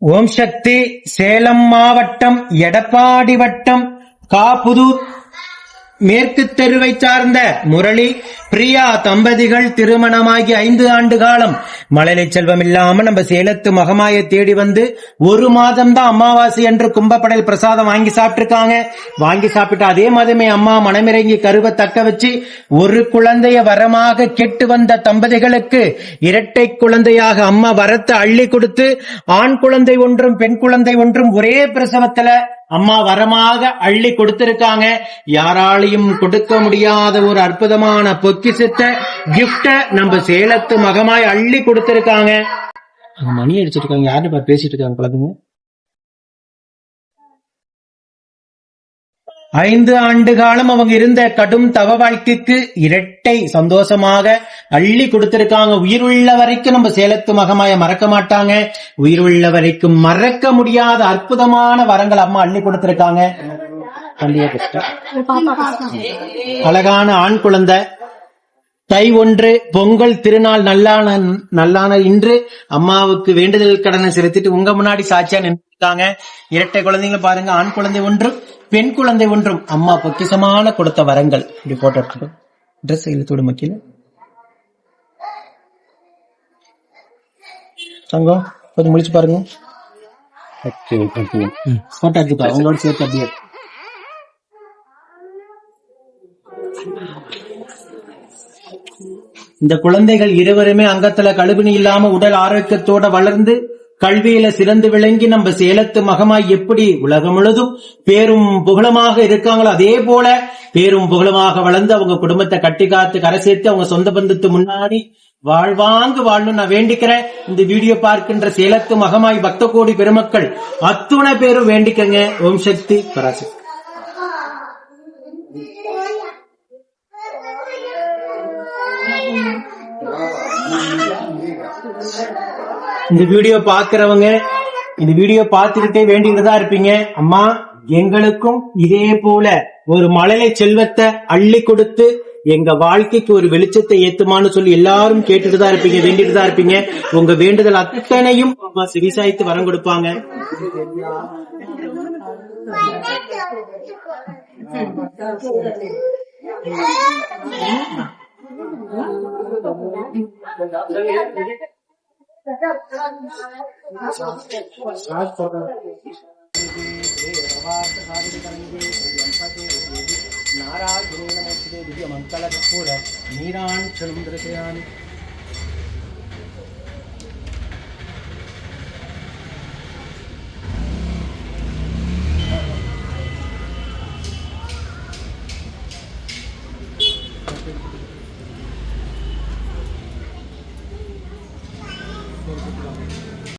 ஓம் சக்தி. சேலம் மாவட்டம் எடப்பாடி வட்டம் காபுதூர் மேற்கு தெருவை சார்ந்த முரளி பிரியா தம்பதிகள் திருமணமாகி 5 ஆண்டு காலம் மழலை செல்வம் இல்லாம நம்ம சேலத்து மகமாய தேடி வந்து 1 மாதம் தான் அமாவாசை என்று கும்பப்படல் பிரசாதம் வாங்கி சாப்பிட்டு வாங்கி சாப்பிட்டு அதே மாதமே அம்மா மனமிறங்கி கருவை தக்க வச்சு ஒரு குழந்தைய வரமாக கெட்டு வந்த தம்பதிகளுக்கு இரட்டை குழந்தையாக அம்மா வரத்தை அள்ளி கொடுத்து ஆண் குழந்தை ஒன்றும் பெண் குழந்தை ஒன்றும் ஒரே பிரசவத்துல அம்மா வரமாக அள்ளி கொடுத்திருக்காங்க. யாராலையும் கொடுக்க முடியாத ஒரு அற்புதமான பொக்கிஷத்தை கிஃப்ட நம்ம சேலத்து மகமாய் அள்ளி கொடுத்திருக்காங்க. மணி அடிச்சிட்டு இருக்காங்க. யாருன்னு பேசிட்டு இருக்காங்க குழந்தைங்க. 5 ஆண்டு காலம் அவங்க இருந்த கடும் தவ வாழ்க்கைக்கு இரட்டை சந்தோஷமாக அள்ளி கொடுத்திருக்காங்க. உயிருள்ள வரைக்கும் நம்ம சேலத்து மகமாய மறக்க மாட்டாங்க. உயிருள்ள வரைக்கும் மறக்க முடியாத அற்புதமான வரங்கள் அம்மா அள்ளி கொடுத்திருக்காங்க. அழகான ஆண் குழந்தை. தை 1 பொங்கல் திருநாள் நல்லான இன்று அம்மாவுக்கு வேண்டுதல் கடனை செலுத்திட்டு உங்க முன்னாடி சாட்சியா நின்றுட்டாங்க. இரட்டை குழந்தைங்க பாருங்க. ஆண் குழந்தை ஒன்றும் பெண் குழந்தை ஒன்றும் அம்மா பொக்கிசமான கொடுத்த வரங்கள். இப்படி போட்டோ எடுத்துட்டோம். ட்ரெஸ் இழுத்தோடு மக்கில தங்கம் கொஞ்சம் முடிச்சு பாருங்க. போட்டோ எடுத்துக்கோ அவங்களோட சேர்த்து அப்படியே. இந்த குழந்தைகள் இருவருமே அங்கத்துல கழுவினி இல்லாம உடல் ஆரோக்கியத்தோட வளர்ந்து கல்வியில சிறந்து விளங்கி நம்ம சேலத்து மகமாய் எப்படி உலகம் முழுதும் பேரும் புகழமாக இருக்காங்களோ அதே போல பேரும் புகழமாக வளர்ந்து அவங்க குடும்பத்தை கட்டி காத்து கரை சேர்த்து அவங்க சொந்த பந்தத்து முன்னாடி வாழ்வாங்கு வாழணும் நான் வேண்டிக்கிறேன். இந்த வீடியோ பார்க்கின்ற சேலத்து மகமாய் பக்த கோடி பெருமக்கள் அத்துணை பேரும் வேண்டிக்கங்க. ஓம் சக்தி பராசக்தி. இந்த வீடியோ பாக்குறவங்க இந்த வீடியோ பார்த்துக்கிட்டே வேண்டிகிட்டுதான் இருப்பீங்க. அம்மா எங்களுக்கும் இதே போல ஒரு மழலை செல்வத்தை அள்ளி கொடுத்து எங்க வாழ்க்கைக்கு ஒரு வெளிச்சத்தை ஏத்துமான்னு சொல்லி எல்லாரும் கேட்டுட்டுதான் இருப்பீங்க, வேண்டிட்டுதான் இருப்பீங்க. உங்க வேண்டுதல் அத்தனையும் அம்மா செவிசாய்த்து வரம் கொடுப்பாங்க. நாராயண